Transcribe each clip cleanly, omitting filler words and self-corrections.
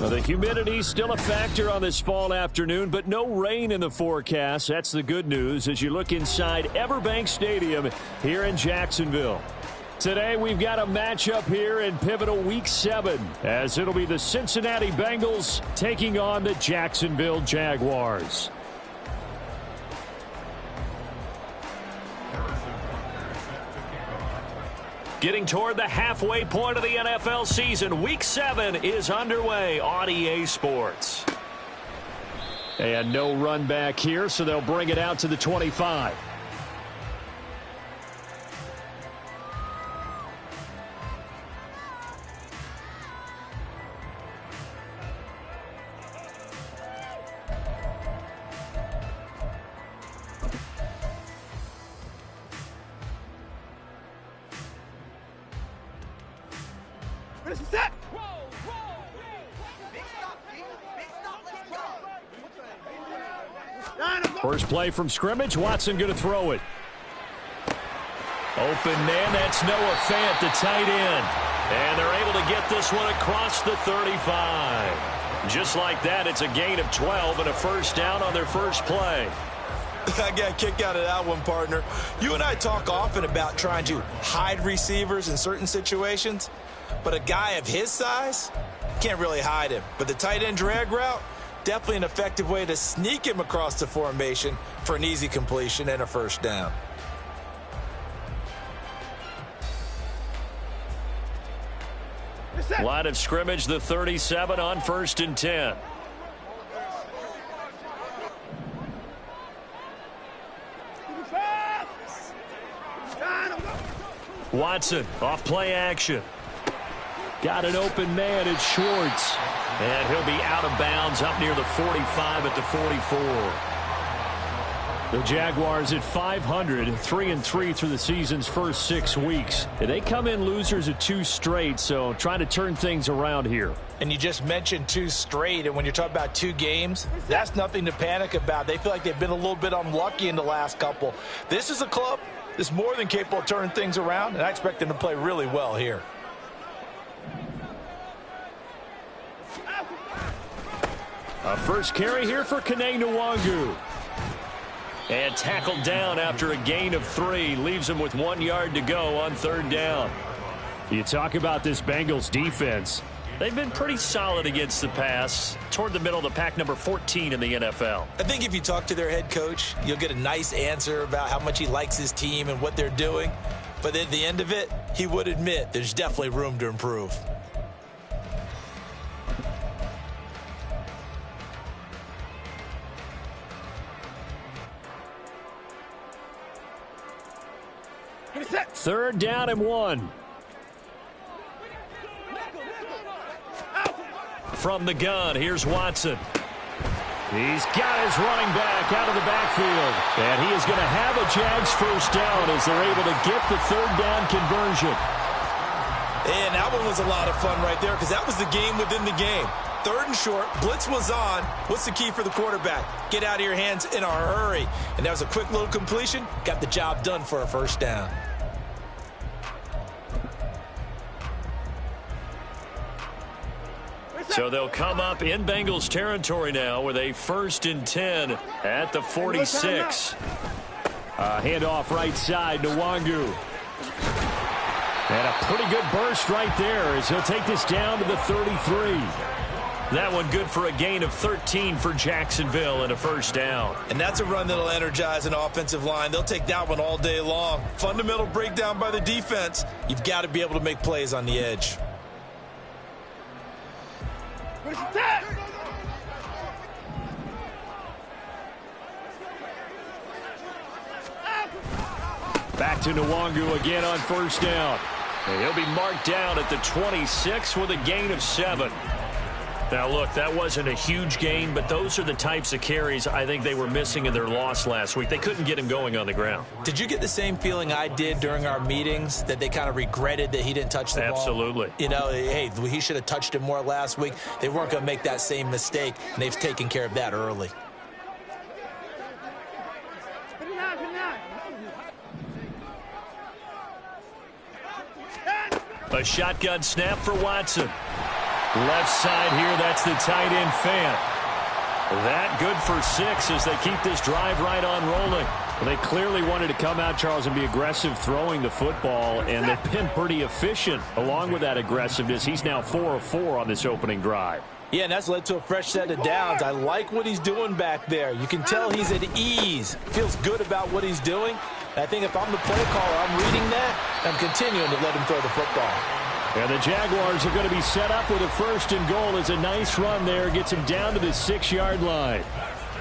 Well, the humidity still a factor on this fall afternoon, but no rain in the forecast. That's the good news as you look inside Everbank Stadium here in Jacksonville. Today we've got a matchup here in pivotal Week 7 as it'll be the Cincinnati Bengals taking on the Jacksonville Jaguars. Getting toward the halfway point of the NFL season, Week 7 is underway on EA Sports. And no run back here, so they'll bring it out to the 25. First play from scrimmage. Watson going to throw it. Open man. That's Noah Fant, the tight end. And they're able to get this one across the 35. Just like that, it's a gain of 12 and a first down on their first play. I got a kick out of that one, partner. You and I talk often about trying to hide receivers in certain situations, but a guy of his size can't really hide him. But the tight end drag route, definitely an effective way to sneak him across the formation for an easy completion and a first down. Line of scrimmage, the 37 on 1st and 10. Watson, off play action. Got an open man, it's Schwartz. And he'll be out of bounds up near the 45 at the 44. The Jaguars at 500, 3-3 through the season's first 6 weeks. They come in losers of 2 straight, so trying to turn things around here. And you just mentioned 2 straight, and when you're talking about 2 games, that's nothing to panic about. They feel like they've been a little bit unlucky in the last couple. This is a club that's more than capable of turning things around, and I expect them to play really well here. A first carry here for Nando101. And tackled down after a gain of 3. Leaves him with 1 yard to go on 3rd down. You talk about this Bengals defense. They've been pretty solid against the pass. Toward the middle of the pack, number 14 in the NFL. I think if you talk to their head coach, you'll get a nice answer about how much he likes his team and what they're doing. But at the end of it, he would admit there's definitely room to improve. Third down and 1. From the gun, here's Watson. He's got his running back out of the backfield. And he is going to have a Jags first down as they're able to get the 3rd down conversion. And that one was a lot of fun right there because that was the game within the game. 3rd and short, blitz was on. What's the key for the quarterback? Get out of your hands in a hurry. And that was a quick little completion. Got the job done for a first down. So they'll come up in Bengals territory now with a 1st and 10 at the 46. Handoff right side to Nando101. And a pretty good burst right there as he'll take this down to the 33. That one good for a gain of 13 for Jacksonville and a first down. And that's a run that'll energize an offensive line. They'll take that one all day long. Fundamental breakdown by the defense. You've got to be able to make plays on the edge. Back to Nando101 again on first down. And he'll be marked down at the 26 with a gain of 7. Now, look, that wasn't a huge gain, but those are the types of carries I think they were missing in their loss last week. They couldn't get him going on the ground. Did you get the same feeling I did during our meetings, that they kind of regretted that he didn't touch the ball? Absolutely. You know, hey, he should have touched it more last week. They weren't going to make that same mistake, and they've taken care of that early. A shotgun snap for Watson. Left side here, that's the tight end Fant. That good for 6 as they keep this drive right on rolling. Well, they clearly wanted to come out, Charles, and be aggressive throwing the football, and they've been pretty efficient along with that aggressiveness. He's now 4 of 4 on this opening drive. Yeah, and that's led to a fresh set of downs. I like what he's doing back there. You can tell he's at ease. Feels good about what he's doing. And I think if I'm the play caller, I'm reading that, I'm continuing to let him throw the football. And the Jaguars are going to be set up with a 1st and goal. It's a nice run there. Gets him down to the 6-yard line.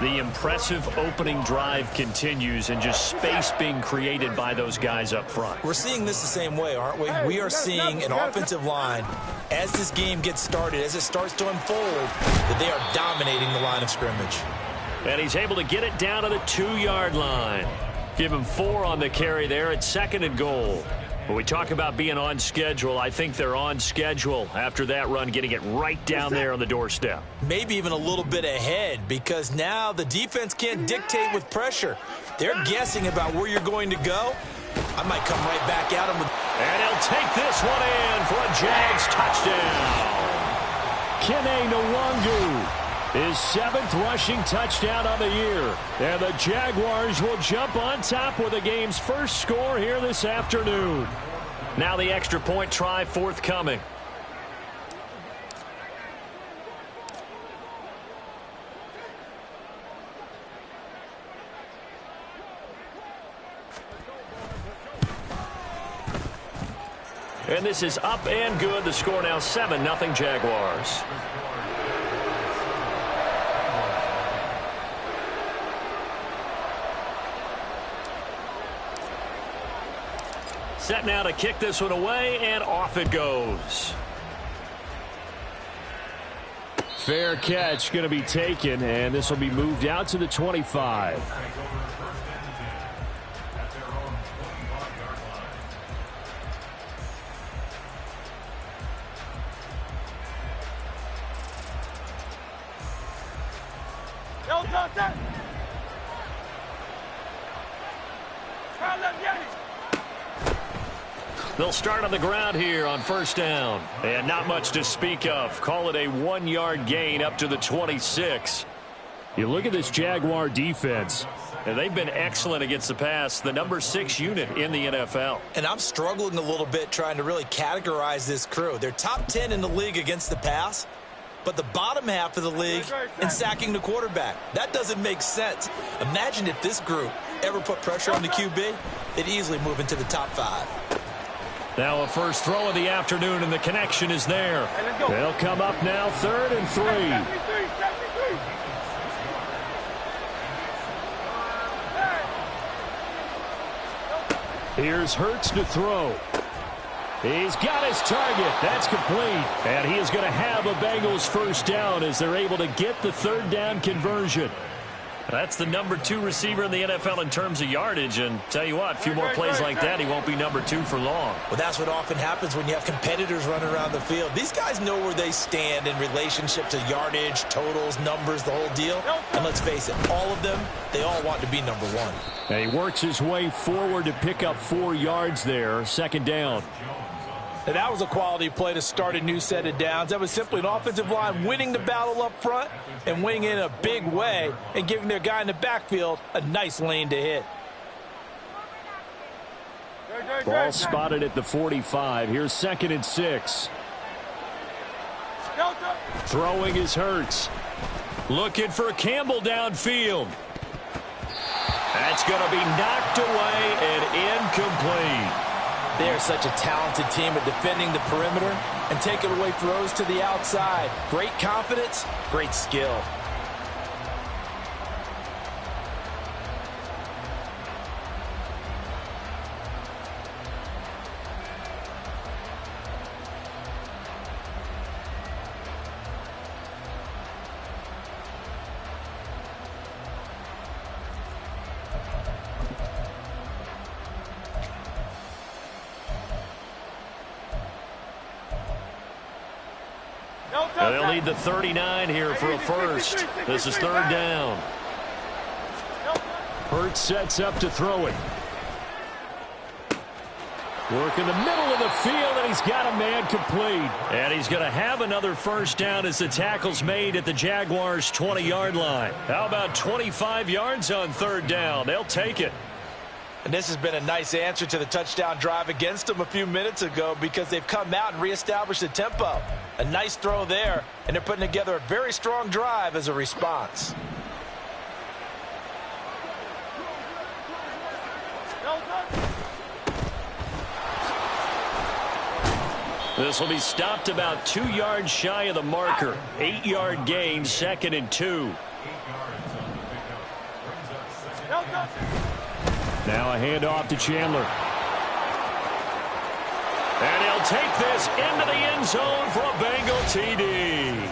The impressive opening drive continues, and just space being created by those guys up front. We're seeing this the same way, aren't we? We are seeing an offensive line, as this game gets started, as it starts to unfold, that they are dominating the line of scrimmage. And he's able to get it down to the 2-yard line. Give him 4 on the carry there at 2nd and goal. When we talk about being on schedule, I think they're on schedule after that run, getting it right down there on the doorstep. Maybe even a little bit ahead, because now the defense can't dictate with pressure. They're guessing about where you're going to go. I might come right back at him. And he'll take this one in for a Jags touchdown. Nando101. His 7th rushing touchdown on the year. And the Jaguars will jump on top with the game's first score here this afternoon. Now the extra point try forthcoming. And this is up and good. The score now 7-0 Jaguars. Set now to kick this one away, and off it goes. Fair catch going to be taken, and this will be moved out to the 25. They'll start on the ground here on 1st down. And not much to speak of. Call it a 1-yard gain up to the 26. You look at this Jaguar defense, and they've been excellent against the pass, the number 6 unit in the NFL. And I'm struggling a little bit trying to really categorize this crew. They're top 10 in the league against the pass, but the bottom half of the league in sacking the quarterback. That doesn't make sense. Imagine if this group ever put pressure on the QB, they'd easily move into the top 5. Now a first throw of the afternoon, and the connection is there. They'll come up now 3rd and 3. Here's Hurts to throw. He's got his target. That's complete. And he is going to have a Bengals 1st down as they're able to get the 3rd down conversion. That's the number 2 receiver in the NFL in terms of yardage. And tell you what, a few more plays like that, he won't be number 2 for long. Well, that's what often happens when you have competitors running around the field. These guys know where they stand in relationship to yardage, totals, numbers, the whole deal. And let's face it, all of them, they all want to be number 1. And he works his way forward to pick up 4 yards there, 2nd down. Now, that was a quality play to start a new set of downs. That was simply an offensive line winning the battle up front and winning in a big way and giving their guy in the backfield a nice lane to hit. Ball spotted at the 45. Here's 2nd and 6. Throwing is Hurts. Looking for Campbell downfield. That's going to be knocked away and incomplete. They're such a talented team at defending the perimeter and taking away throws to the outside. Great confidence, great skill. They'll need the 39 here for a first. This is 3rd down. Hurts sets up to throw it. Working the middle of the field, and he's got a man complete. And he's going to have another first down as the tackle's made at the Jaguars' 20-yard line. How about 25 yards on third down? They'll take it. And this has been a nice answer to the touchdown drive against them a few minutes ago because they've come out and reestablished the tempo. A nice throw there, and they're putting together a very strong drive as a response. This will be stopped about 2 yards shy of the marker. 8-yard gain, 2nd and 2. Now a handoff to Chandler. And he'll take this into the end zone for a Bengal TD.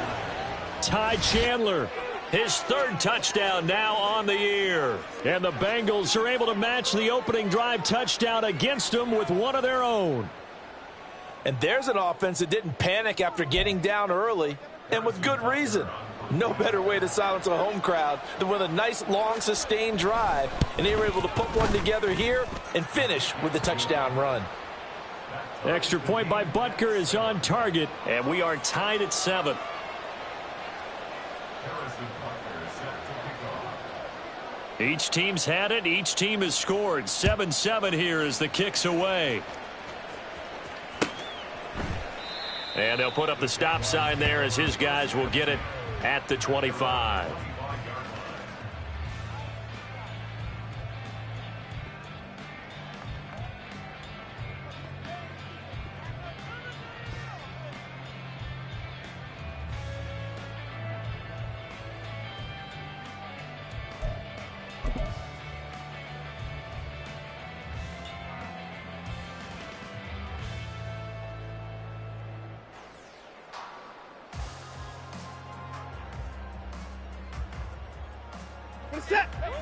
Ty Chandler, his 3rd touchdown now on the year. And the Bengals are able to match the opening drive touchdown against them with one of their own. And there's an offense that didn't panic after getting down early, and with good reason. No better way to silence a home crowd than with a nice, long, sustained drive. And they were able to put one together here and finish with the touchdown run. Extra point by Butker is on target, and we are tied at 7. Each team's had it. Each team has scored. 7-7 here as the kick's away. And they'll put up the stop sign there as his guys will get it at the 25.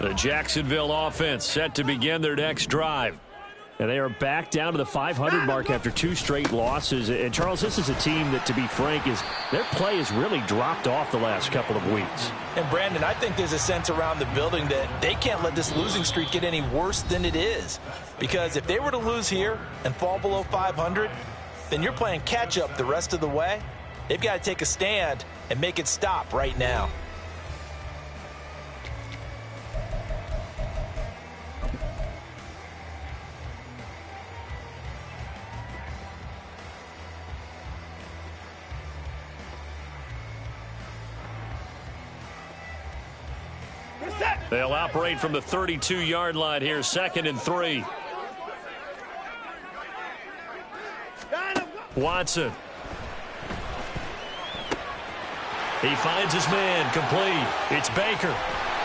The Jacksonville offense set to begin their next drive. And they are back down to the 500 mark after 2 straight losses. And, Charles, this is a team that, to be frank, their play has really dropped off the last couple of weeks. And, Brandon, I think there's a sense around the building that they can't let this losing streak get any worse than it is. Because if they were to lose here and fall below 500, then you're playing catch-up the rest of the way. They've got to take a stand and make it stop right now. They'll operate from the 32-yard line here, 2nd and 3. Watson. He finds his man, complete. It's Baker.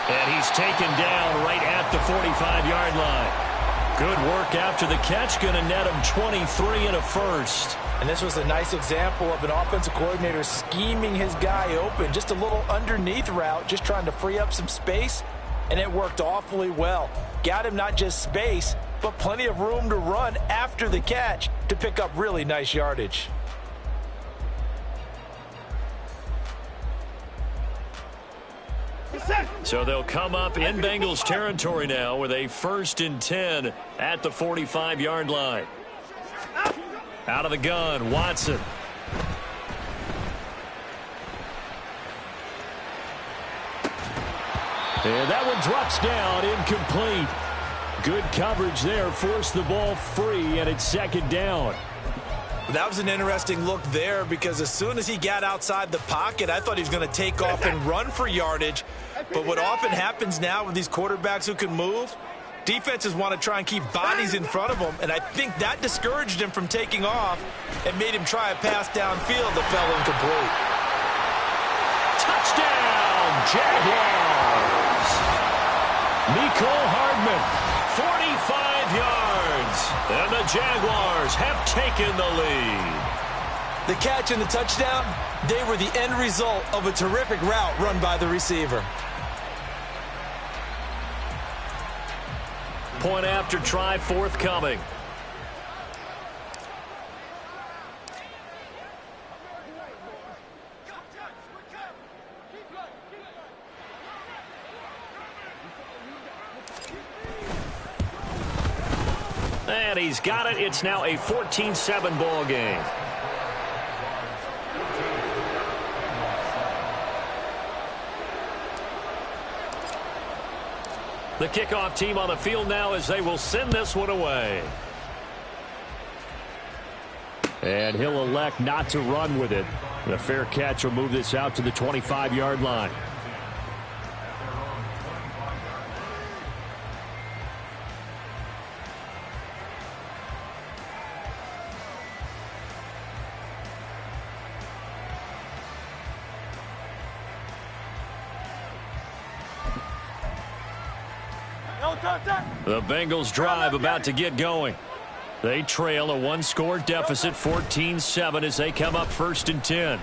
And he's taken down right at the 45-yard line. Good work after the catch, going to net him 23 and a first. And this was a nice example of an offensive coordinator scheming his guy open. Just a little underneath route, just trying to free up some space. And it worked awfully well. Got him not just space, but plenty of room to run after the catch to pick up really nice yardage. So they'll come up in Bengals territory now with a 1st and 10 at the 45-yard line. Out of the gun, Watson. And that one drops down, incomplete. Good coverage there, forced the ball free, and it's 2nd down. That was an interesting look there because as soon as he got outside the pocket, I thought he was going to take off and run for yardage. But what often happens now with these quarterbacks who can move, defenses want to try and keep bodies in front of them, and I think that discouraged him from taking off and made him try a pass downfield that fell incomplete. Touchdown, Jaguars! Mecole Hardman, 45 yards, and the Jaguars have taken the lead. The catch and the touchdown, they were the end result of a terrific route run by the receiver. Point after try forthcoming. and he's got it. It's now a 14-7 ball game. The kickoff team on the field now as they will send this one away. And he'll elect not to run with it. The fair catch will move this out to the 25-yard line. The Bengals drive about to get going. They trail a one-score deficit, 14-7, as they come up 1st and 10.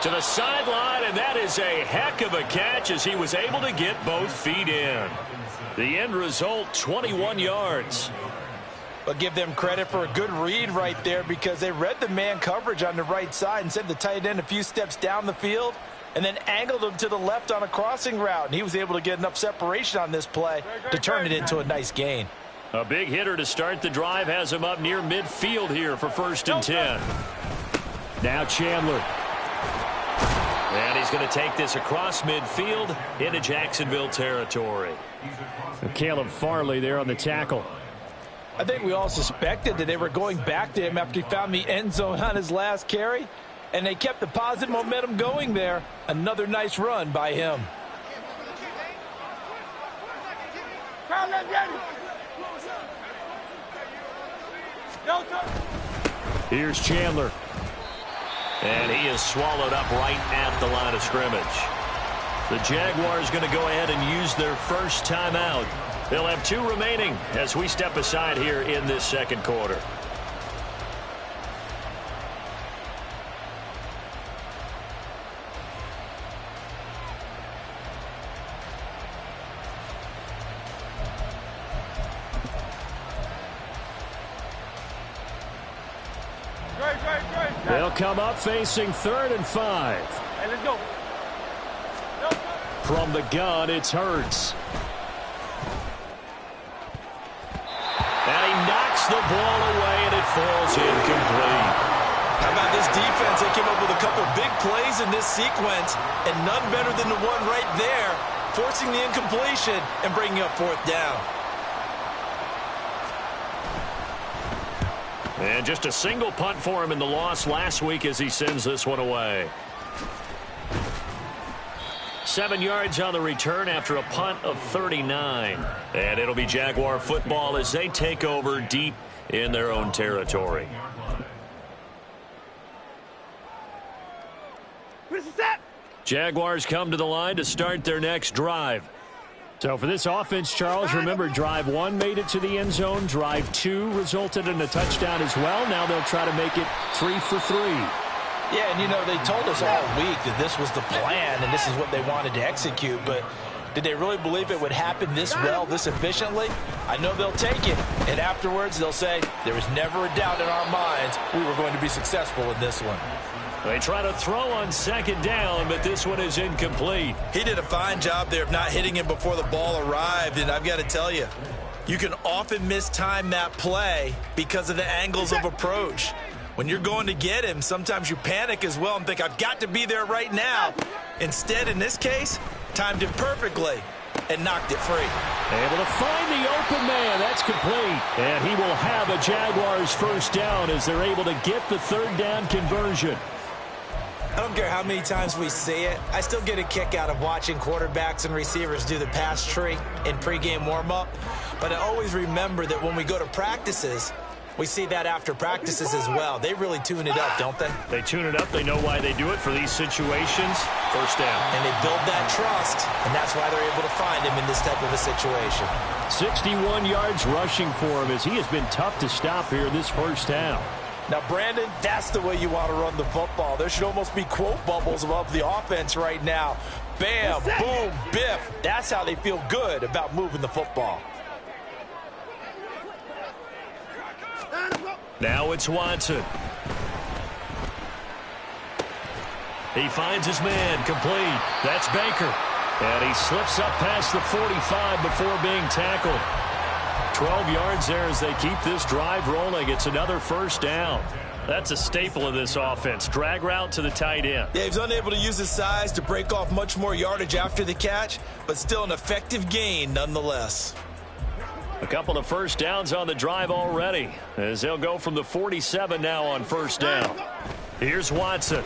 To the sideline, and that is a heck of a catch as he was able to get both feet in. The end result, 21 yards. But give them credit for a good read right there because they read the man coverage on the right side and sent the tight end a few steps down the field and then angled him to the left on a crossing route. And he was able to get enough separation on this play to turn it into a nice gain. A big hitter to start the drive has him up near midfield here for 1st and 10. Now Chandler. And he's going to take this across midfield into Jacksonville territory. Caleb Farley there on the tackle. I think we all suspected that they were going back to him after he found the end zone on his last carry. And they kept the positive momentum going there. Another nice run by him. Here's Chandler. And he is swallowed up right at the line of scrimmage. The Jaguars going to go ahead and use their first timeout. They'll have 2 remaining as we step aside here in this second quarter. They'll come up facing 3rd and 5. Hey, let's go. From the gun, it's Hurts. And he knocks the ball away, and it falls incomplete. How about this defense? They came up with a couple big plays in this sequence, and none better than the one right there, forcing the incompletion and bringing up 4th down. And just a single punt for him in the loss last week as he sends this one away. 7 yards on the return after a punt of 39. And it'll be Jaguar football as they take over deep in their own territory. Jaguars come to the line to start their next drive. So for this offense, Charles, remember, drive 1 made it to the end zone. Drive 2 resulted in a touchdown as well. Now they'll try to make it 3 for 3. Yeah, and, you know, they told us all week that this was the plan and this is what they wanted to execute. But did they really believe it would happen this well, this efficiently? I know they'll take it. And afterwards, they'll say, there was never a doubt in our minds we were going to be successful in this one. They try to throw on 2nd down, but this one is incomplete. He did a fine job there of not hitting him before the ball arrived, and I've got to tell you, you can often mistime that play because of the angles of approach. When you're going to get him, sometimes you panic as well and think, I've got to be there right now. Instead, in this case, timed it perfectly and knocked it free. Able to find the open man. That's complete. And he will have a Jaguars 1st down as they're able to get the 3rd down conversion. I don't care how many times we see it. I still get a kick out of watching quarterbacks and receivers do the pass tree in pregame warm-up. But I always remember that when we go to practices, we see that after practices as well. They really tune it up, don't they? They tune it up. They know why they do it for these situations. 1st down. And they build that trust, and that's why they're able to find him in this type of a situation. 61 yards rushing for him as he has been tough to stop here this 1st down. Now, Brandon, that's the way you want to run the football. There should almost be quote bubbles above the offense right now. Bam, boom, biff. That's how they feel good about moving the football. Now it's Watson. He finds his man, complete. That's Baker. And he slips up past the 45 before being tackled. 12 yards there as they keep this drive rolling. It's another first down. That's a staple of this offense. Drag route to the tight end. Yeah, he's unable to use his size to break off much more yardage after the catch, but still an effective gain nonetheless. A couple of first downs on the drive already, as they'll go from the 47 now on first down. Here's Watson.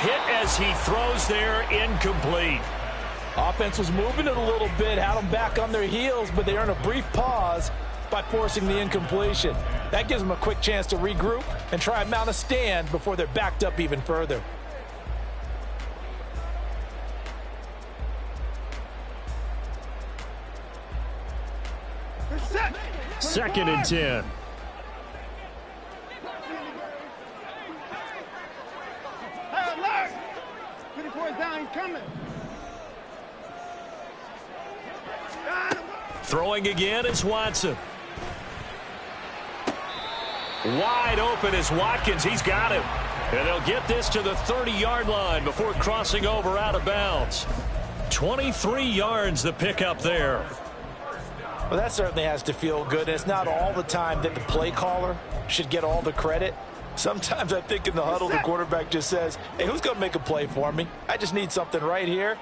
Hit as he throws there, incomplete. Offense was moving it a little bit, had them back on their heels, but they earn a brief pause by forcing the incompletion. That gives them a quick chance to regroup and try and mount a stand before they're backed up even further. Second and 10. Throwing again is Watson. Wide open is Watkins. He's got him. And they'll get this to the 30-yard line before crossing over out of bounds. 23 yards the pickup there. Well, that certainly has to feel good. It's not all the time that the play caller should get all the credit. Sometimes I think in the huddle, the quarterback just says, hey, who's going to make a play for me? I just need something right here.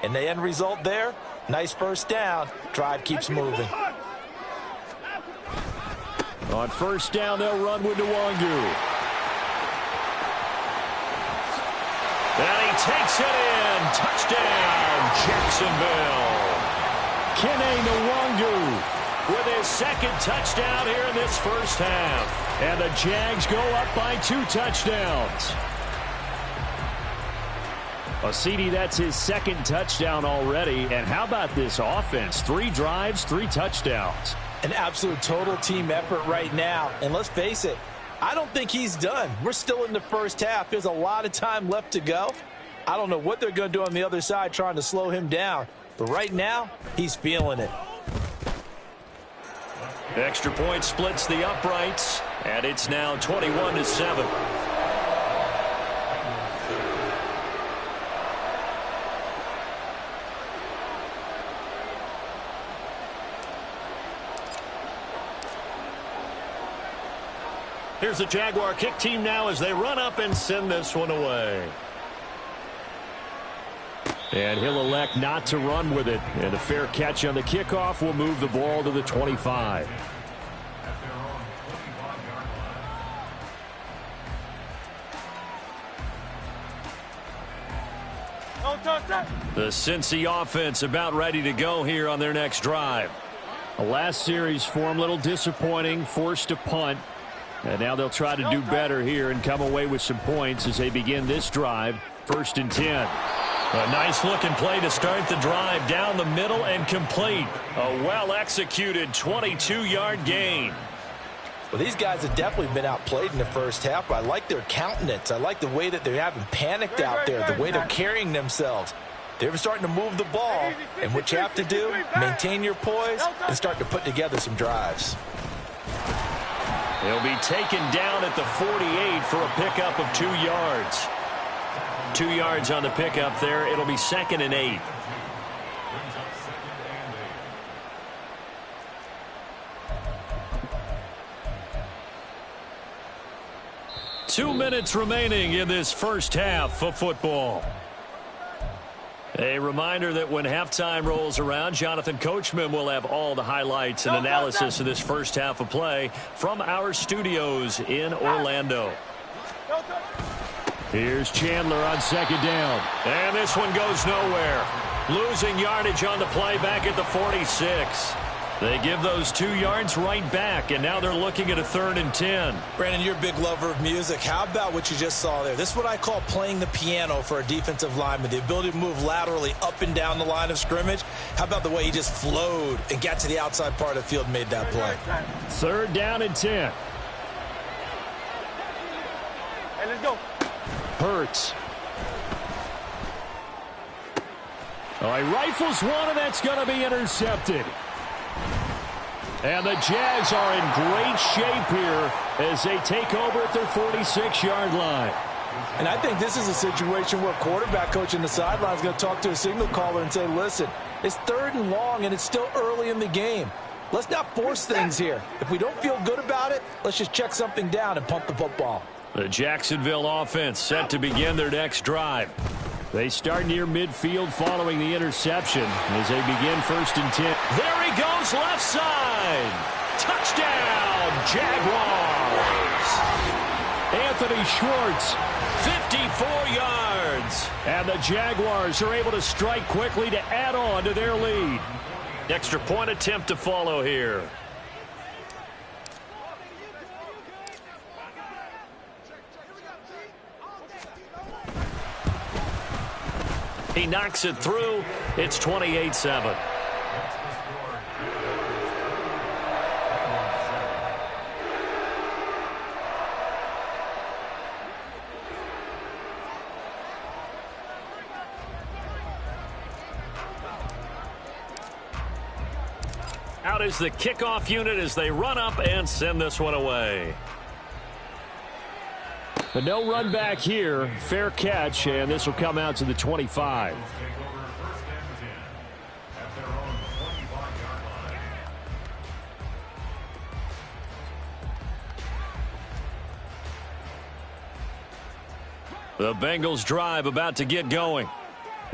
And the end result there, nice first down. Drive keeps moving. On first down, they'll run with Nwangu. And he takes it in. Touchdown, Jacksonville. Kene Nwangu with his second touchdown here in this first half. And the Jags go up by 2 touchdowns. Well, CD, that's his second touchdown already. And how about this offense? 3 drives, 3 touchdowns. An absolute total team effort right now. And let's face it, I don't think he's done. We're still in the first half. There's a lot of time left to go. I don't know what they're going to do on the other side trying to slow him down. But right now, he's feeling it. Extra point splits the uprights, and it's now 21-7. Here's the Jaguar kick team now as they run up and send this one away. And he'll elect not to run with it. And a fair catch on the kickoff will move the ball to the 25. The Cincy offense about ready to go here on their next drive. The last series for them, a little disappointing, forced a punt. And now they'll try to do better here and come away with some points as they begin this drive. 1st and 10. A nice-looking play to start the drive down the middle and complete. A well-executed 22-yard gain. Well, these guys have definitely been outplayed in the first half, but I like their countenance. I like the way that they haven't panicked out there, the way they're carrying themselves. They're starting to move the ball, and what you have to do, maintain your poise and start to put together some drives. They'll be taken down at the 48 for a pickup of 2 yards. 2 yards on the pickup there. It'll be 2nd and 8. Two minutes remaining in this first half of football. A reminder that when halftime rolls around, Jonathan Coachman will have all the highlights and analysis of this first half of play from our studios in Orlando. Here's Chandler on 2nd down. And this one goes nowhere. Losing yardage on the play back at the 46. They give those 2 yards right back, and now they're looking at a 3rd and 10. Brandon, you're a big lover of music. How about what you just saw there? This is what I call playing the piano for a defensive lineman, the ability to move laterally up and down the line of scrimmage. How about the way he just flowed and got to the outside part of the field and made that play? 3rd down and 10. Hey, let's go. Hurts. Oh, he rifles one, and that's going to be intercepted. And the Jags are in great shape here as they take over at their 46-yard line. And I think this is a situation where quarterback coach in the sideline is going to talk to a signal caller and say, listen, it's 3rd and long and it's still early in the game. Let's not force things here. If we don't feel good about it, let's just check something down and pump the football. The Jacksonville offense set to begin their next drive. They start near midfield following the interception as they begin 1st and 10. There he goes, left side. Touchdown, Jaguars. Anthony Schwartz, 54 yards. And the Jaguars are able to strike quickly to add on to their lead. Extra point attempt to follow here. He knocks it through. It's 28-7. Out is the kickoff unit as they run up and send this one away. But no run back here. Fair catch, and this will come out to the 25. The Bengals drive about to get going.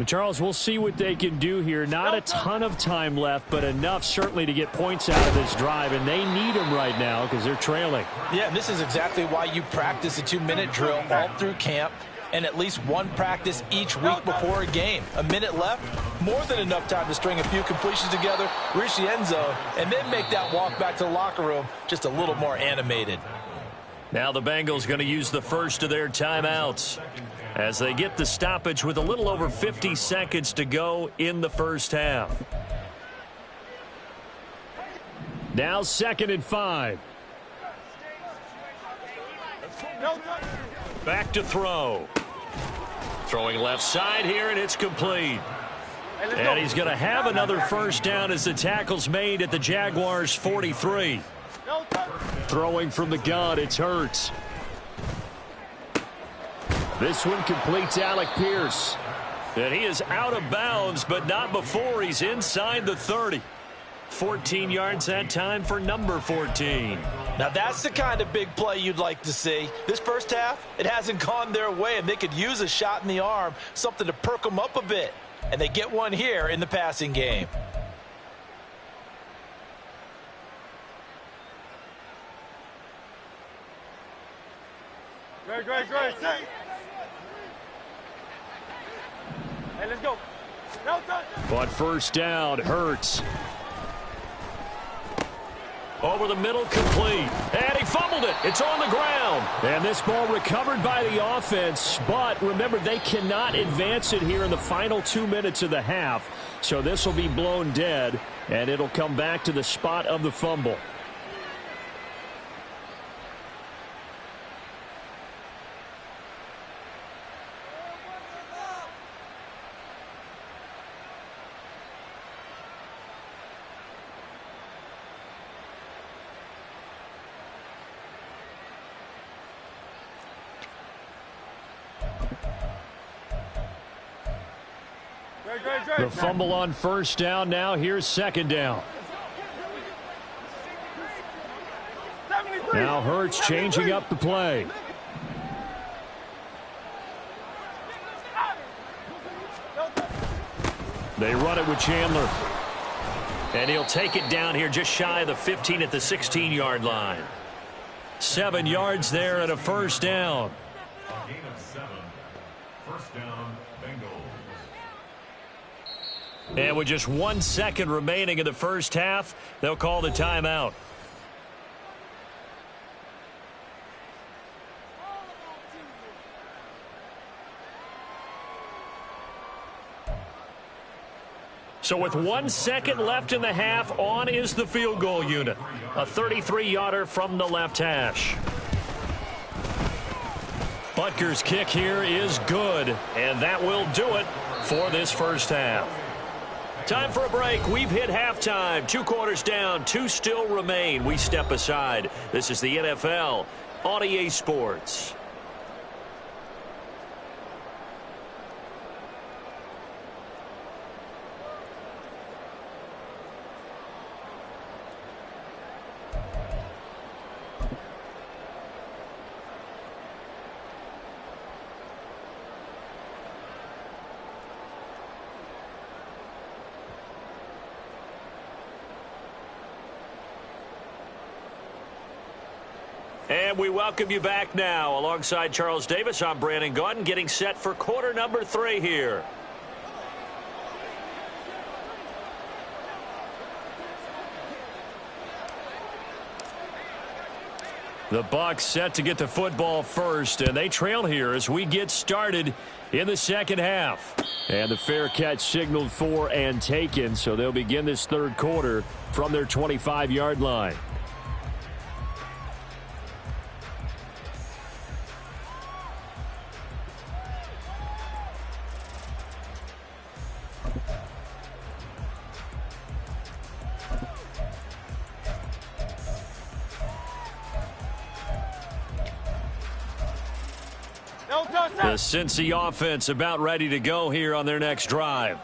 Charles, we'll see what they can do here. Not a ton of time left, but enough certainly to get points out of this drive, and they need them right now because they're trailing. Yeah, and this is exactly why you practice a 2-minute drill all through camp and at least one practice each week before a game. A minute left, more than enough time to string a few completions together, reach the end zone, and then make that walk back to the locker room just a little more animated. Now the Bengals going to use the first of their timeouts as they get the stoppage with a little over 50 seconds to go in the first half. Now 2nd and 5. Back to throw. Throwing left side here, and it's complete. And he's going to have another first down as the tackle's made at the Jaguars' 43. Throwing from the gun, it's Hurts. This one completes Alec Pierce. And he is out of bounds, but not before he's inside the 30. 14 yards that time for number 14. Now that's the kind of big play you'd like to see. This first half, it hasn't gone their way, and they could use a shot in the arm, something to perk them up a bit. And they get one here in the passing game. Great. Hey, let's go. But first down, Hurts. Over the middle, complete. And he fumbled it. It's on the ground. And this ball recovered by the offense. But remember, they cannot advance it here in the final 2 minutes of the half. So this will be blown dead, and it'll come back to the spot of the fumble. The fumble on first down. Now here's second down. Now Hurts changing up the play. They run it with Chandler. And he'll take it down here just shy of the 15 at the 16-yard line. 7 yards there and a first down. Gain of 7. First down, Bengals. And with just 1 second remaining in the first half, they'll call the timeout. So with 1 second left in the half, on is the field goal unit. A 33-yarder from the left hash. Butker's kick here is good, and that will do it for this first half. Time for a break. We've hit halftime. 2 quarters down, 2 still remain. We step aside. This is the NFL on EA Sports. And we welcome you back now. Alongside Charles Davis, I'm Brandon Gaudin, getting set for quarter number 3 here. The Bucs set to get the football first, and they trail here as we get started in the second half. And the fair catch signaled for and taken, so they'll begin this third quarter from their 25-yard line. The Cincy offense about ready to go here on their next drive.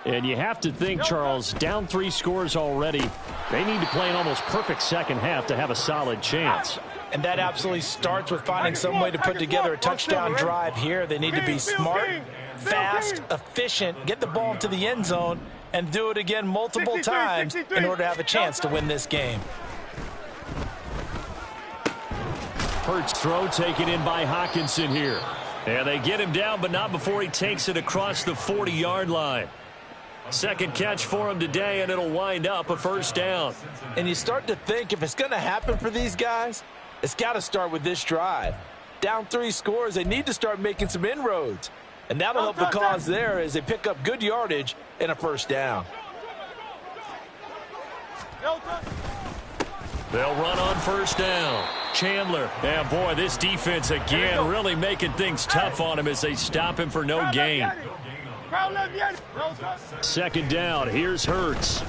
And you have to think, Charles, down 3 scores already. They need to play an almost perfect second half to have a solid chance. And that absolutely starts with finding some way to put together a touchdown drive here. They need to be smart, fast, efficient, get the ball into the end zone, and do it again multiple times in order to have a chance to win this game. Hurts throw taken in by Hawkinson here. And they get him down, but not before he takes it across the 40-yard line. Second catch for him today, and it'll wind up a first down. And you start to think if it's going to happen for these guys, it's got to start with this drive. Down 3 scores, they need to start making some inroads. And that'll help the cause there as they pick up good yardage and a first down. They'll run on first down. Chandler. And boy, this defense again really making things tough on him as they stop him for no gain. Second down. Here's Hurts.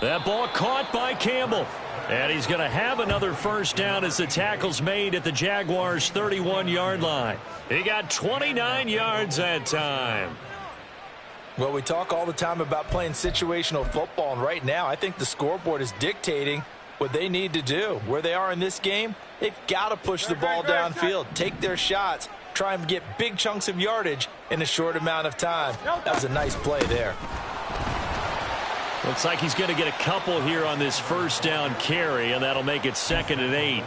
That ball caught by Campbell. And he's going to have another first down as the tackle's made at the Jaguars' 31-yard line. He got 29 yards that time. Well, we talk all the time about playing situational football, and right now I think the scoreboard is dictating what they need to do. Where they are in this game, they've got to push the ball downfield, take their shots, try and get big chunks of yardage in a short amount of time. That was a nice play there. Looks like he's going to get a couple here on this first down carry, and that'll make it 2nd and 8.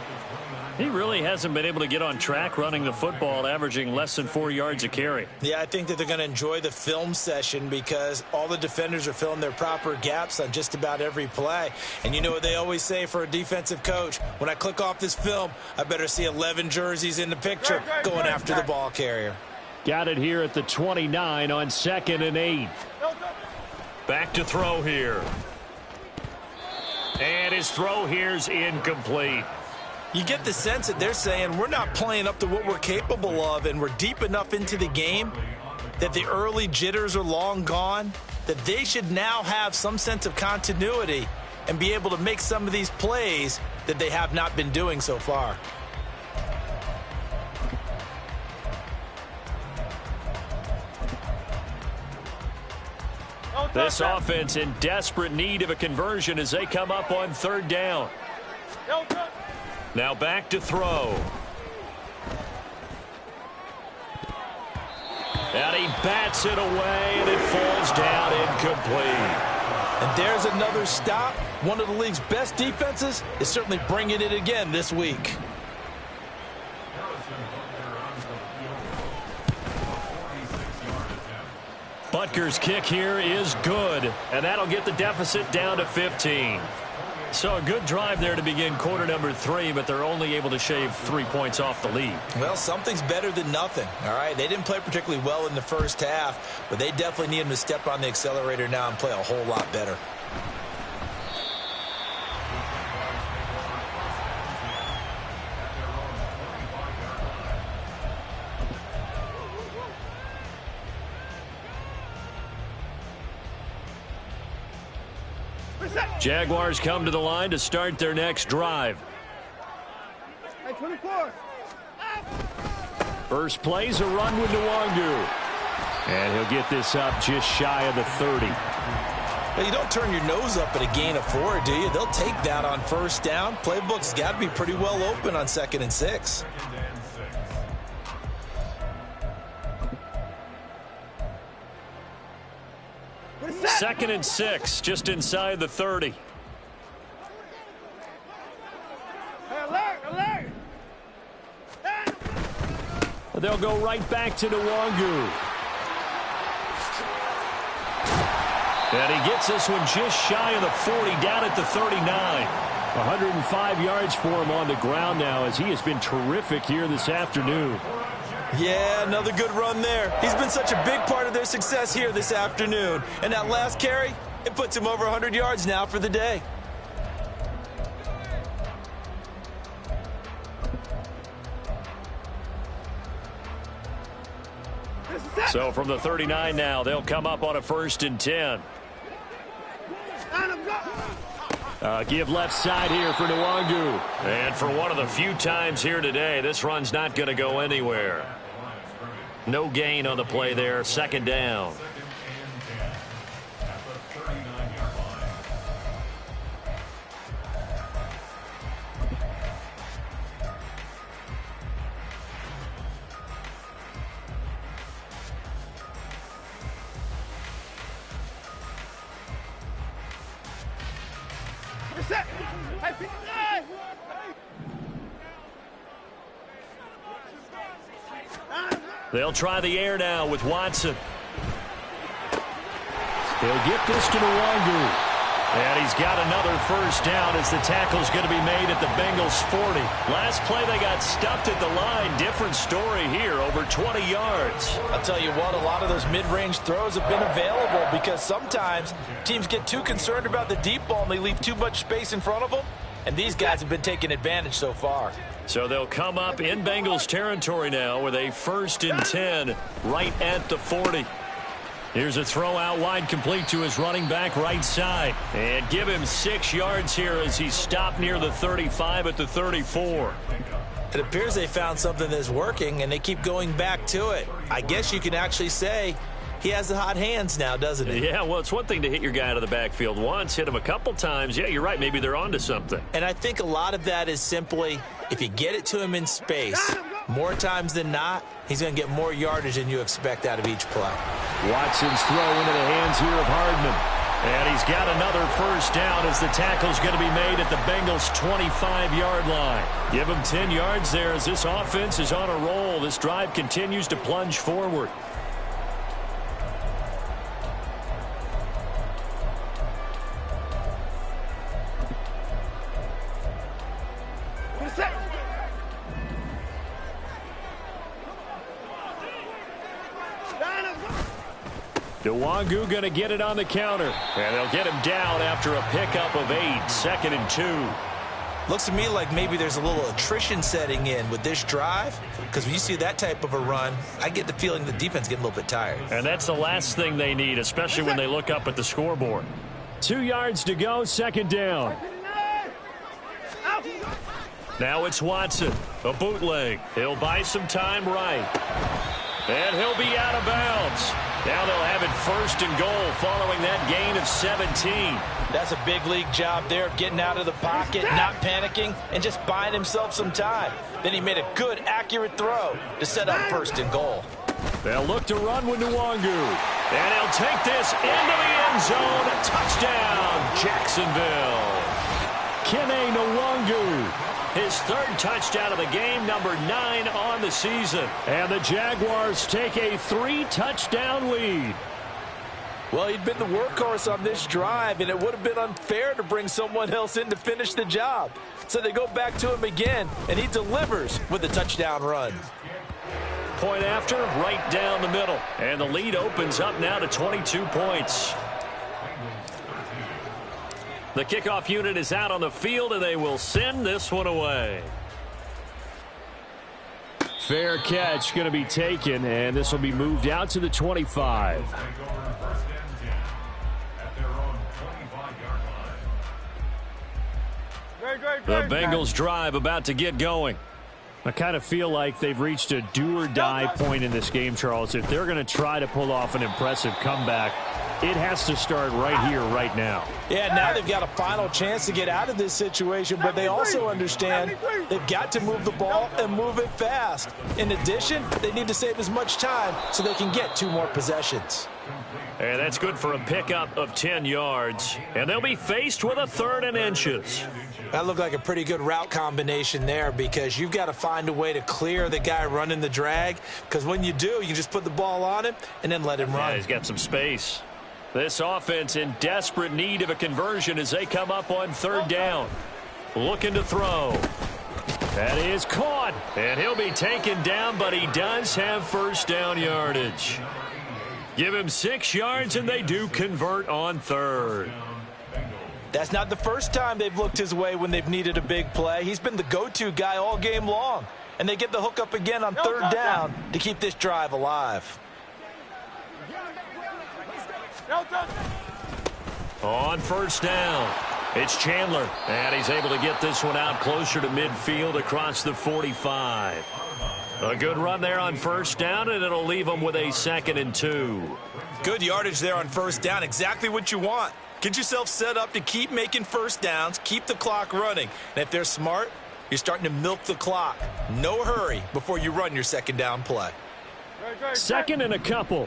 He really hasn't been able to get on track running the football, averaging less than 4 yards a carry. Yeah, I think that they're going to enjoy the film session because all the defenders are filling their proper gaps on just about every play. And you know what they always say for a defensive coach? When I click off this film, I better see 11 jerseys in the picture going after the ball carrier. Got it here at the 29 on 2nd and 8. Back to throw here. And his throw here's incomplete. You get the sense that they're saying we're not playing up to what we're capable of, and we're deep enough into the game that the early jitters are long gone, that they should now have some sense of continuity and be able to make some of these plays that they have not been doing so far. This offense in desperate need of a conversion as they come up on 3rd down. Now back to throw. And he bats it away, and it falls down incomplete. And there's another stop. One of the league's best defenses is certainly bringing it again this week. Butker's kick here is good, and that'll get the deficit down to 15. So a good drive there to begin quarter number 3, but they're only able to shave 3 points off the lead. Well, something's better than nothing, all right? They didn't play particularly well in the first half, but they definitely need them to step on the accelerator now and play a whole lot better. Jaguars come to the line to start their next drive. Hey, 24. First play's a run with Nwangu. And he'll get this up just shy of the 30. Well, you don't turn your nose up at a gain of 4, do you? They'll take that on first down. Playbook's got to be pretty well open on 2nd and 6. Second and 6, just inside the 30. They'll go right back to Nwangu. And he gets this one just shy of the 40, down at the 39. 105 yards for him on the ground now, as he has been terrific here this afternoon. Yeah, another good run there. He's been such a big part of their success here this afternoon. And that last carry, it puts him over 100 yards now for the day. So from the 39 now, they'll come up on a 1st and 10. Give left side here for Nwangu. And for one of the few times here today, this run's not going to go anywhere. No gain on the play there. 2nd down. They'll try the air now with Watson. He'll get this to Nwangu. And he's got another 1st down as the tackle's going to be made at the Bengals 40. Last play they got stuffed at the line. Different story here, over 20 yards. I'll tell you what, a lot of those mid-range throws have been available because sometimes teams get too concerned about the deep ball and they leave too much space in front of them. And these guys have been taking advantage so far. So they'll come up in Bengals territory now with a 1st and 10 right at the 40. Here's a throw out wide, complete to his running back right side. And give him 6 yards here as he's stopped near the 35 at the 34. It appears they found something that's working, and they keep going back to it. I guess you can actually say he has the hot hands now, doesn't he? Yeah, well, it's one thing to hit your guy out of the backfield once, hit him a couple times. Yeah, you're right. Maybe they're onto something. And I think a lot of that is simply if you get it to him in space, more times than not, he's going to get more yardage than you expect out of each play. Watson's throw into the hands here of Hardman. And he's got another 1st down as the tackle's going to be made at the Bengals' 25-yard line. Give him 10 yards there as this offense is on a roll. This drive continues to plunge forward. Nwangu going to get it on the counter. And they'll get him down after a pickup of 8. 2nd and 2. Looks to me like maybe there's a little attrition setting in with this drive, because when you see that type of a run, I get the feeling the defense getting a little bit tired. And that's the last thing they need, especially when they look up at the scoreboard. 2 yards to go, 2nd down. Now it's Watson, a bootleg. He'll buy some time right. And he'll be out of bounds. Now they'll have it 1st and goal following that gain of 17. That's a big league job there of getting out of the pocket, not panicking, and just buying himself some time. Then he made a good, accurate throw to set up 1st and goal. They'll look to run with Nwangu. And he'll take this into the end zone. Touchdown, Jacksonville. Kene Nwangu. His 3rd touchdown of the game, number 9 on the season. And the Jaguars take a 3-touchdown lead. Well, he'd been the workhorse on this drive, and it would have been unfair to bring someone else in to finish the job. So they go back to him again, and he delivers with a touchdown run. Point after, right down the middle. And the lead opens up now to 22 points. The kickoff unit is out on the field, and they will send this one away. Fair catch going to be taken, and this will be moved out to the 25. The Bengals drive about to get going. I kind of feel like they've reached a do-or-die point in this game, Charles. If they're going to try to pull off an impressive comeback, it has to start right here, right now. Yeah, now they've got a final chance to get out of this situation, but they also understand they've got to move the ball and move it fast. In addition, they need to save as much time so they can get 2 more possessions. And that's good for a pickup of 10 yards. And they'll be faced with a 3rd and inches. That looked like a pretty good route combination there because you've got to find a way to clear the guy running the drag, because when you do, you can just put the ball on him and then let him run. Yeah, he's got some space. This offense in desperate need of a conversion as they come up on 3rd down. Looking to throw. That is caught. And he'll be taken down, but he does have 1st down yardage. Give him 6 yards, and they do convert on 3rd. That's not the first time they've looked his way when they've needed a big play. He's been the go-to guy all game long. And they get the hook up again on 3rd down to keep this drive alive. On 1st down, it's Chandler. And he's able to get this one out closer to midfield across the 45. A good run there on 1st down, and it'll leave them with a 2nd and 2. Good yardage there on 1st down. Exactly what you want. Get yourself set up to keep making 1st downs, keep the clock running. And if they're smart, you're starting to milk the clock. No hurry before you run your 2nd down play. 2nd and a couple.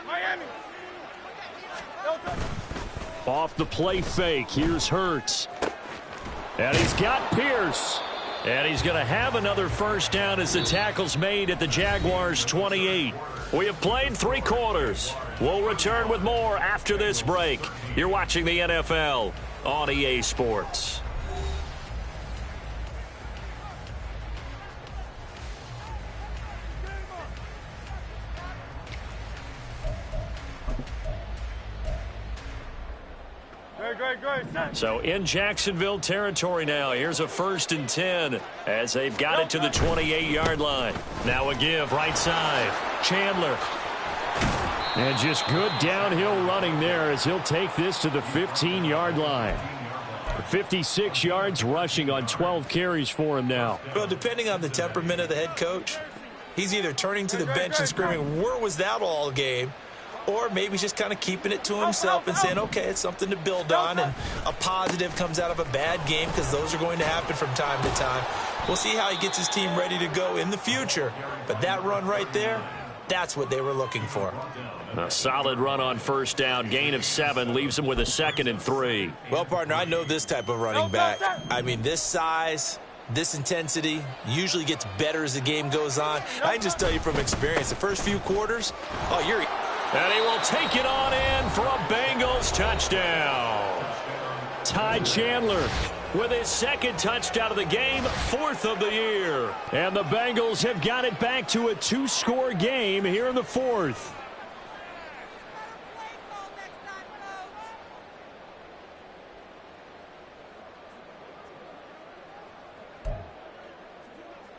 Miami. Off the play fake, here's Hurts. And he's got Pierce. And he's going to have another 1st down as the tackle's made at the Jaguars' 28. We have played 3 quarters. We'll return with more after this break. You're watching the NFL on EA Sports. So in Jacksonville territory now. Here's a 1st and 10 as they've got it to the 28-yard line. Now a give right side. Chandler. And just good downhill running there as he'll take this to the 15-yard line. 56 yards rushing on 12 carries for him now. Well, depending on the temperament of the head coach, he's either turning to the bench and screaming, "Where was that all game?" Or maybe he's just kind of keeping it to himself and saying, okay, it's something to build on, and a positive comes out of a bad game, because those are going to happen from time to time. We'll see how he gets his team ready to go in the future. But that run right there, that's what they were looking for. A solid run on 1st down. Gain of 7 leaves him with a 2nd and 3. Well, partner, I know this type of running back. I mean, this size, this intensity usually gets better as the game goes on. I can just tell you from experience, the first few quarters, oh, you're... And he will take it on in for a Bengals touchdown. Ty Chandler with his 2nd touchdown of the game, 4th of the year. And the Bengals have got it back to a 2-score game here in the 4th.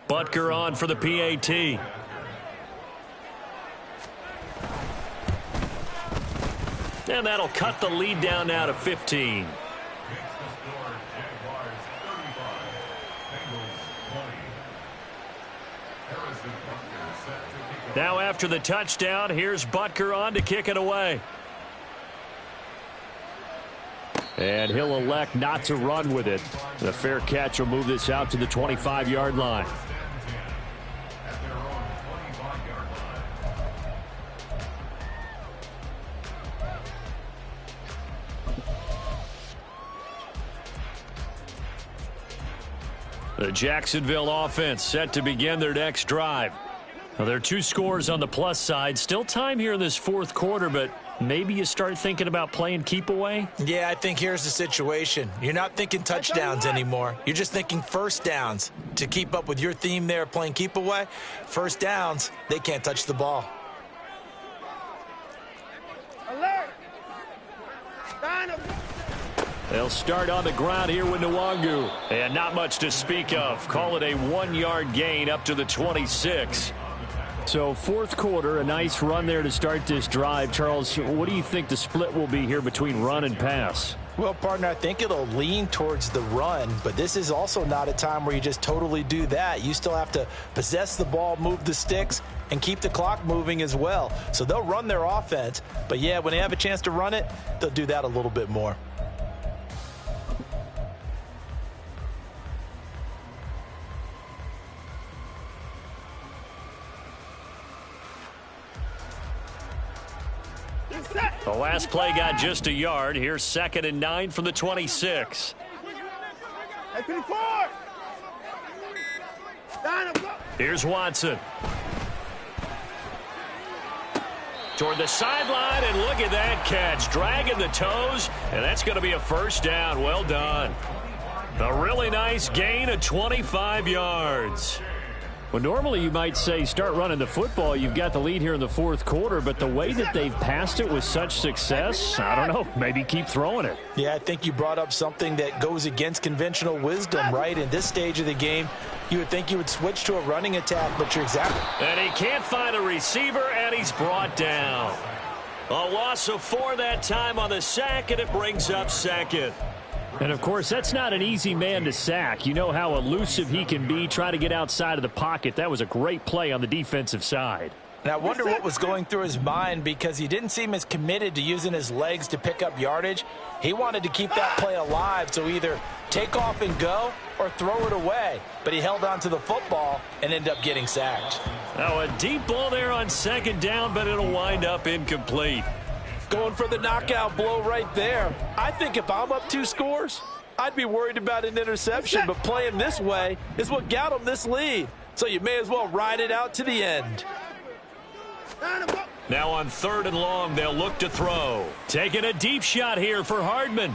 Butker on for the PAT. And that'll cut the lead down now to 15. Now after the touchdown, here's Butker on to kick it away. And he'll elect not to run with it. The fair catch will move this out to the 25-yard line. The Jacksonville offense set to begin their next drive. Now, there are 2 scores on the plus side. Still time here in this 4th quarter, but maybe you start thinking about playing keep away? Yeah, I think here's the situation. You're not thinking touchdowns anymore. You're just thinking 1st downs. To keep up with your theme there, playing keep away, 1st downs, they can't touch the ball. Alert! They'll start on the ground here with Nwangu. And not much to speak of. Call it a 1-yard gain up to the 26. So 4th quarter, a nice run there to start this drive. Charles, what do you think the split will be here between run and pass? Well, partner, I think it'll lean towards the run, but this is also not a time where you just totally do that. You still have to possess the ball, move the sticks, and keep the clock moving as well. So they'll run their offense, but yeah, when they have a chance to run it, they'll do that a little bit more. The last play got just a yard. Here's 2nd and 9 from the 26. Here's Watson. Toward the sideline, and look at that catch. Dragging the toes, and that's going to be a first down. Well done. A really nice gain of 25 yards. Well, normally you might say start running the football. You've got the lead here in the 4th quarter, but the way that they've passed it with such success, I don't know, maybe keep throwing it. Yeah, I think you brought up something that goes against conventional wisdom, right? In this stage of the game, you would think you would switch to a running attack, but you're exactly. And he can't find a receiver, and he's brought down. A loss of 4 that time on the sack, and it brings up 2nd. And, of course, that's not an easy man to sack. You know how elusive he can be, try to get outside of the pocket. That was a great play on the defensive side. And I wonder what was going through his mind, because he didn't seem as committed to using his legs to pick up yardage. He wanted to keep that play alive, so either take off and go or throw it away. But he held on to the football and ended up getting sacked. Now a deep ball there on 2nd down, but it'll wind up incomplete. Going for the knockout blow right there. I think if I'm up 2 scores, I'd be worried about an interception, but playing this way is what got him this lead. So you may as well ride it out to the end. Now on 3rd and long, they'll look to throw. Taking a deep shot here for Hardman.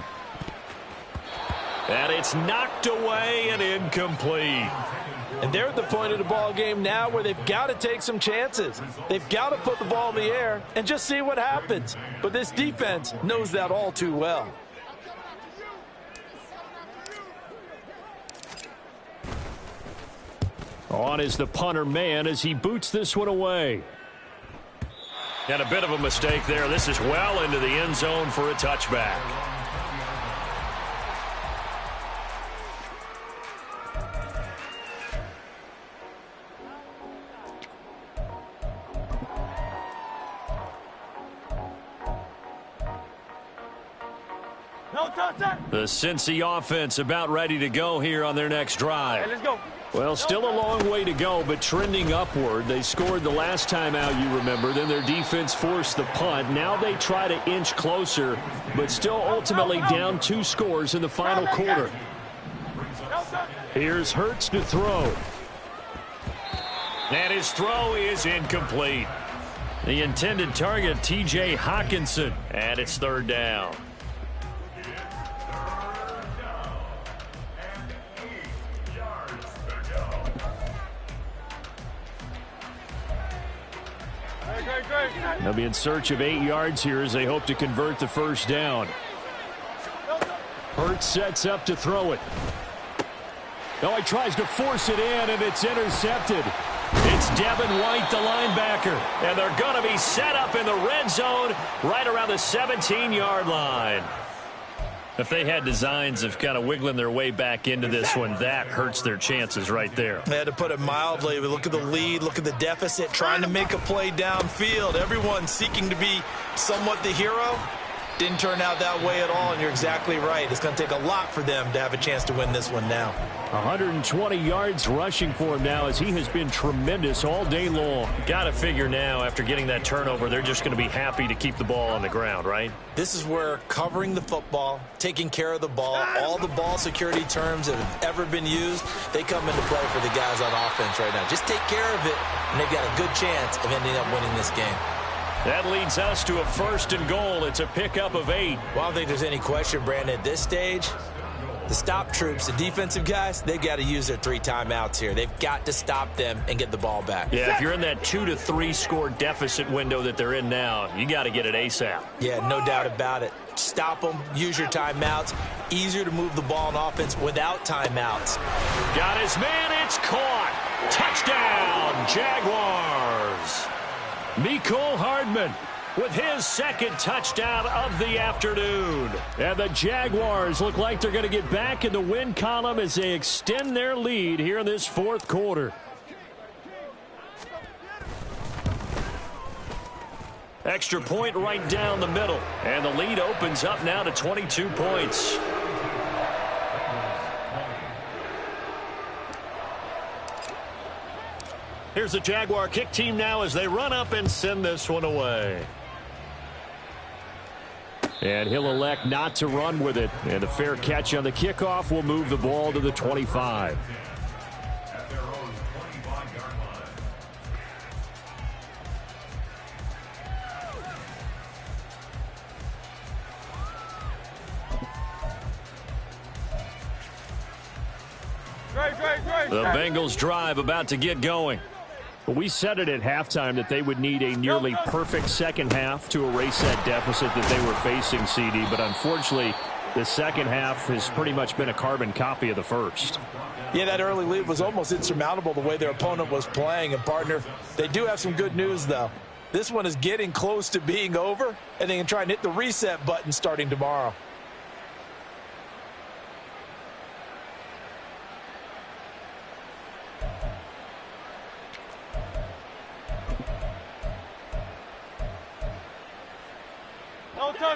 And it's knocked away and incomplete. And they're at the point of the ball game now where they've got to take some chances. They've got to put the ball in the air and just see what happens. But this defense knows that all too well. On is the punter man as he boots this one away. And a bit of a mistake there. This is well into the end zone for a touchback. The Cincy offense about ready to go here on their next drive. Hey, let's go. Well, still a long way to go, but trending upward. They scored the last time out, you remember. Then their defense forced the punt. Now they try to inch closer, but still ultimately down 2 scores in the final quarter. Here's Hurts to throw. And his throw is incomplete. The intended target, T.J. Hawkinson. And it's 3rd down. They'll be in search of 8 yards here as they hope to convert the first down. Hurts sets up to throw it. Oh, he tries to force it in, and it's intercepted. It's Devin White, the linebacker. And they're going to be set up in the red zone right around the 17-yard line. If they had designs of kind of wiggling their way back into this one, that hurts their chances right there. They had to put it mildly. We look at the lead, look at the deficit, trying to make a play downfield. Everyone seeking to be somewhat the hero. Didn't turn out that way at all, and you're exactly right. It's going to take a lot for them to have a chance to win this one now. 120 yards rushing for him now as he has been tremendous all day long. Got to figure now, after getting that turnover, they're just going to be happy to keep the ball on the ground, right? This is where covering the football, taking care of the ball, all the ball security terms that have ever been used, they come into play for the guys on offense right now. Just take care of it, and they've got a good chance of ending up winning this game. That leads us to a 1st and goal. It's a pickup of 8. Well, I don't think there's any question, Brandon, at this stage, the stop troops, the defensive guys, they've got to use their 3 timeouts here. They've got to stop them and get the ball back. Yeah, if you're in that 2 to 3 score deficit window that they're in now, you got to get it ASAP. Yeah, no doubt about it. Stop them, use your timeouts. Easier to move the ball on offense without timeouts. Got his man, it's caught. Touchdown, Jaguars. Mecole Hardman with his 2nd touchdown of the afternoon. And the Jaguars look like they're going to get back in the win column as they extend their lead here in this 4th quarter. Extra point right down the middle. And the lead opens up now to 22 points. Here's the Jaguar kick team now as they run up and send this one away. And he'll elect not to run with it. And a fair catch on the kickoff will move the ball to the 25. At their own 25-yard line. The Bengals drive about to get going. We said it at halftime that they would need a nearly perfect second half to erase that deficit that they were facing, CD. But unfortunately, the second half has pretty much been a carbon copy of the first. Yeah, that early lead was almost insurmountable the way their opponent was playing. And, partner, they do have some good news, though. This one is getting close to being over, and they can try and hit the reset button starting tomorrow.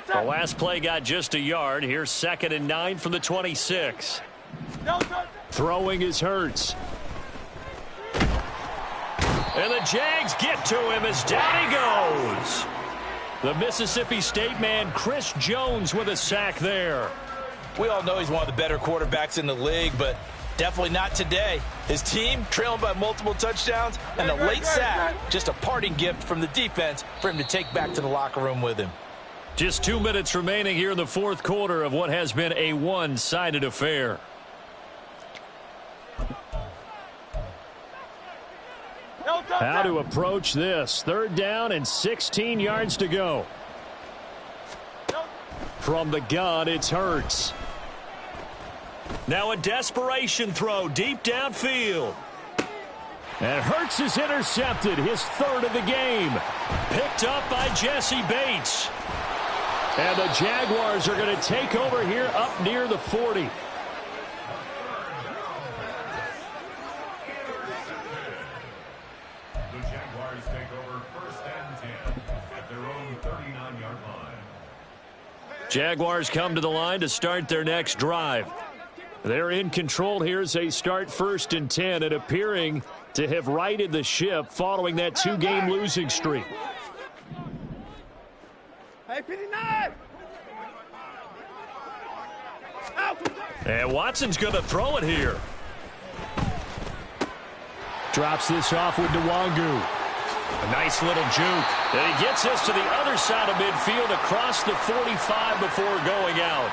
The last play got just a yard. Here's 2nd and 9 from the 26. Throwing is Hurts. And the Jags get to him as down he goes. The Mississippi State man, Chris Jones, with a sack there. We all know he's one of the better quarterbacks in the league, but definitely not today. His team trailing by multiple touchdowns, and a late sack, just a parting gift from the defense for him to take back to the locker room with him. Just 2 minutes remaining here in the fourth quarter of what has been a one-sided affair. How to approach this. 3rd down and 16 yards to go. From the gun, it's Hurts. Now a desperation throw deep downfield. And Hurts is intercepted, his 3rd of the game. Picked up by Jesse Bates. And the Jaguars are going to take over here up near the 40. The Jaguars take over 1st and 10 at their own 39-yard line. Jaguars come to the line to start their next drive. They're in control here as they start 1st and 10 and appearing to have righted the ship following that 2-game losing streak. Hey, 59! And Watson's going to throw it here. Drops this off with Nwangu. A nice little juke. And he gets this to the other side of midfield across the 45 before going out.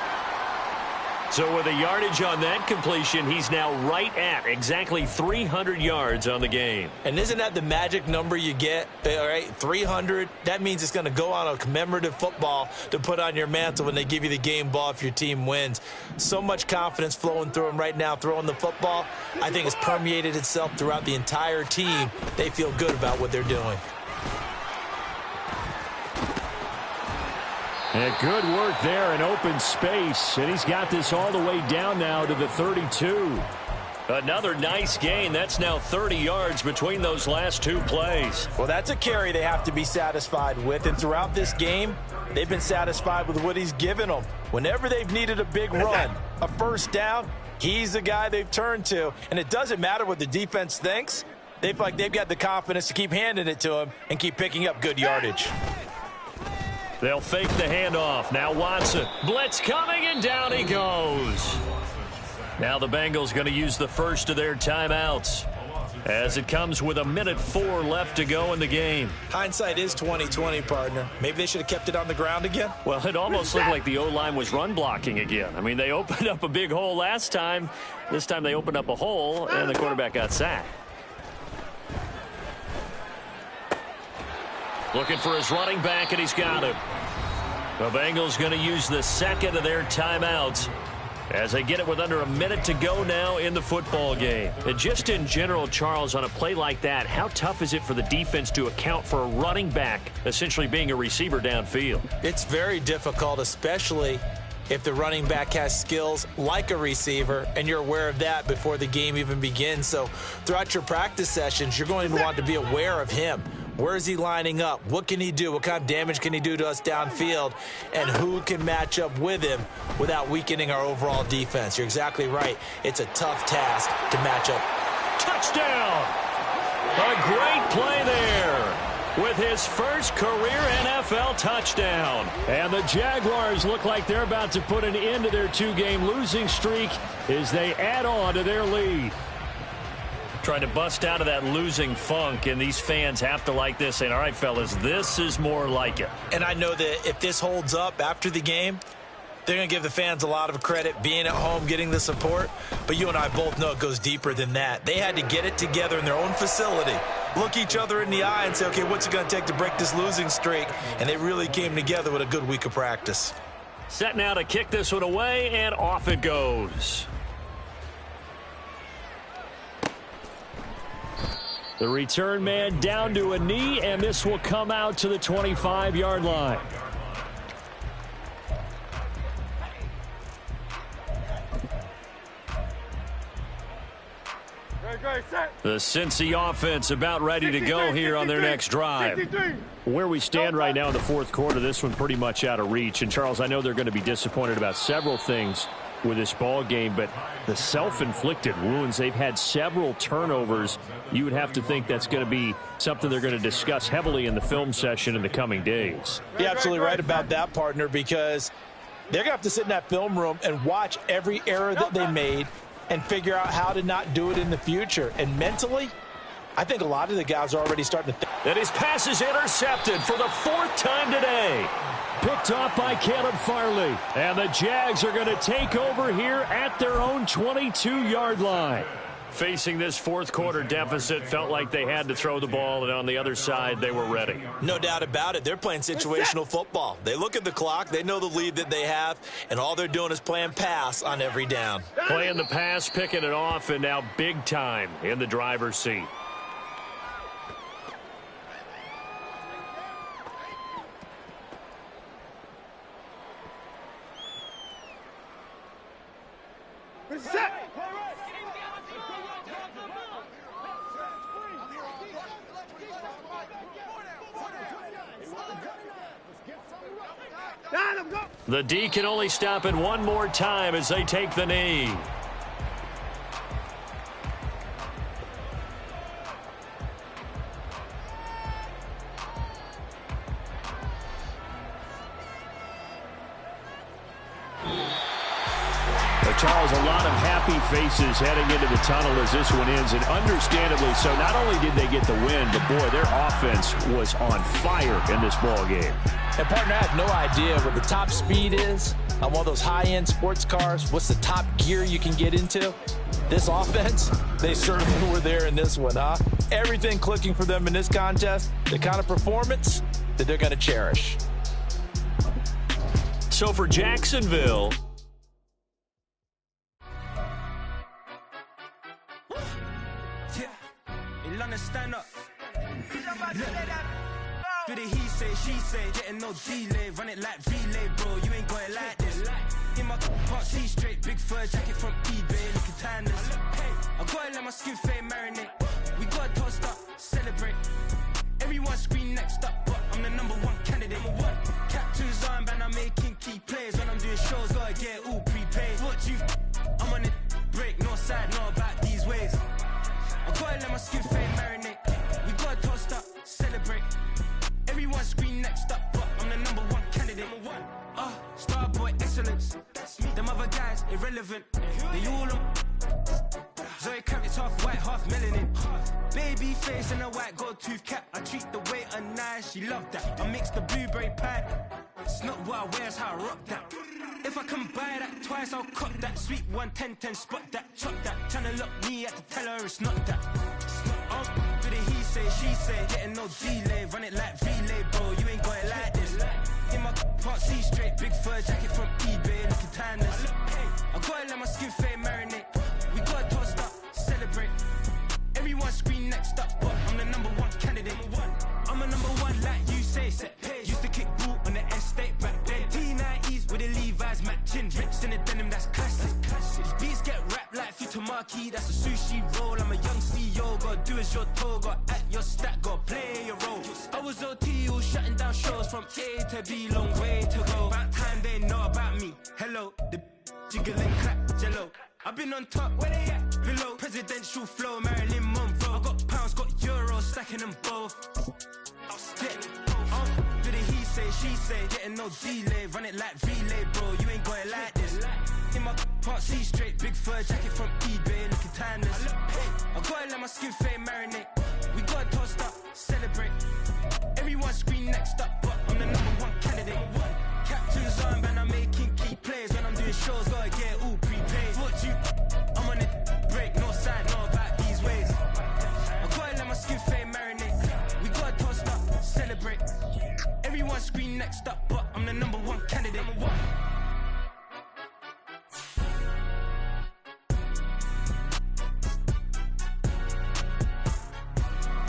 So with a yardage on that completion, he's now right at exactly 300 yards on the game. And isn't that the magic number you get? All right, 300. That means it's going to go on a commemorative football to put on your mantle when they give you the game ball if your team wins. So much confidence flowing through him right now, throwing the football. I think it's permeated itself throughout the entire team. They feel good about what they're doing. And good work there in open space. And he's got this all the way down now to the 32. Another nice gain. That's now 30 yards between those last 2 plays. Well, that's a carry they have to be satisfied with. And throughout this game, they've been satisfied with what he's given them. Whenever they've needed a big run, a 1st down, he's the guy they've turned to. And it doesn't matter what the defense thinks. They feel like they've got the confidence to keep handing it to him and keep picking up good yardage. They'll fake the handoff. Now Watson. Blitz coming, and down he goes. Now the Bengals going to use the first of their timeouts as it comes with 1:04 left to go in the game. Hindsight is 20/20, partner. Maybe they should have kept it on the ground again. Well, it almost looked like the O-line was run blocking again. I mean, they opened up a big hole last time. This time they opened up a hole, and the quarterback got sacked. Looking for his running back, and he's got him. The Bengals going to use the second of their timeouts as they get it with under a minute to go now in the football game. And just in general, Charles, on a play like that, how tough is it for the defense to account for a running back essentially being a receiver downfield? It's very difficult, especially if the running back has skills like a receiver, and you're aware of that before the game even begins. So throughout your practice sessions, you're going to want to be aware of him. Where is he lining up? What can he do? What kind of damage can he do to us downfield? And who can match up with him without weakening our overall defense? You're exactly right. It's a tough task to match up. Touchdown! A great play there. with his first career NFL touchdown. And the Jaguars look like they're about to put an end to their two-game losing streak as they add on to their lead. Trying to bust out of that losing funk, and these fans have to like this, saying, all right, fellas, this is more like it. And I know that if this holds up after the game, they're going to give the fans a lot of credit being at home, getting the support. But you and I both know it goes deeper than that. They had to get it together in their own facility, look each other in the eye and say, okay, what's it going to take to break this losing streak? And they really came together with a good week of practice. Set now to kick this one away, and off it goes. The return man down to a knee, and this will come out to the 25-yard line. The Cincy offense about ready to go here on their next drive. Where we stand right now in the fourth quarter, this one pretty much out of reach. And, Charles, I know they're going to be disappointed about several things with this ball game, but the self-inflicted wounds, they've had several turnovers. You would have to think that's going to be something they're going to discuss heavily in the film session in the coming days. You're absolutely right about that, partner, because they're going to have to sit in that film room and watch every error that they made and figure out how to not do it in the future. And mentally, I think a lot of the guys are already starting to think. And his pass is intercepted for the fourth time today. Picked off by Caleb Farley. And the Jags are going to take over here at their own 22-yard line. Facing this fourth quarter deficit, felt like they had to throw the ball, and on the other side, they were ready. No doubt about it. They're playing situational football. They look at the clock, they know the lead that they have, and all they're doing is playing pass on every down. Playing the pass, picking it off, and now big time in the driver's seat. The D can only stop it one more time as they take the knee. Charles, a lot of happy faces heading into the tunnel as this one ends, and understandably so. Not only did they get the win, but, boy, their offense was on fire in this ball game. And, partner, I have no idea what the top speed is on one of those high-end sports cars. What's the top gear you can get into? This offense, they certainly were there in this one, huh? Everything clicking for them in this contest, the kind of performance that they're going to cherish. So for Jacksonville, stand up. Do the he say, she say, getting no delay, run it like relay, bro. You ain't got it like this. In my can't see straight, big fur jacket from eBay, looking timeless. I gotta let my skin fade marinate. We gotta toast up, celebrate. Everyone scream next up, but I'm the #1 candidate. Captain's armband, I'm making key plays. When I'm doing shows, gotta get all prepaid. What you? I'm on it, break, no side, no about these ways. I gotta let my skin fade marinate. We gotta toast up, celebrate. Everyone scream next up, but I'm the #1 candidate. Starboy excellence. Them other guys irrelevant. They all on. Zoe Kravitz half white, half melanin. Baby face and a white gold tooth cap. I treat the waiter nice, she love that. I mix the blueberry pie. It's not what I wear, it's how I rock that. If I can buy that twice, I'll cop that. Sweet 110, spot that, chop that. Tryna lock me at the teller, it's not that. Do the he say, she say, getting no delay. Run it like relay, bro, you ain't got it like this. In my can't see straight, big fur jacket from eBay, looking timeless. I gotta let my skin fade marinate. We gotta toast up, celebrate. Everyone scream next up, but I'm the #1 candidate. I'm a #1 like you say, set pace. Used to kick boot on the estate back then. T90s with the Levi's matching. Rips in the denim, that's classic. These beats get wrapped like Futamaki, that's a sushi roll. I'm a young CEO, gotta do as you're told. Gotta act your stat, gotta play your role. I was OT, all shutting down shows from A to B, long way to go. About time they know about me. Hello, the jiggling clap, jello. I've been on top, where they at? Below, presidential flow, Marilyn Monroe. I got pounds, got euros. bro, stacking them both. Do the he say, she say, getting no delay. Run it like relay, bro, you ain't got it like this. In my part, see straight, big fur jacket from eBay, looking timeless. I gotta let my skin fade marinate. We gotta toast up, celebrate. Everyone scream next up, but I'm the #1 candidate. Captain's armband, I'm making key plays. When I'm doing shows, gotta get it all prepaid. What you, I'm on it, break, no side, no about these ways. I gotta let my skin fade marinate. We gotta toast up, celebrate. Everyone scream next up, but I'm the #1 candidate.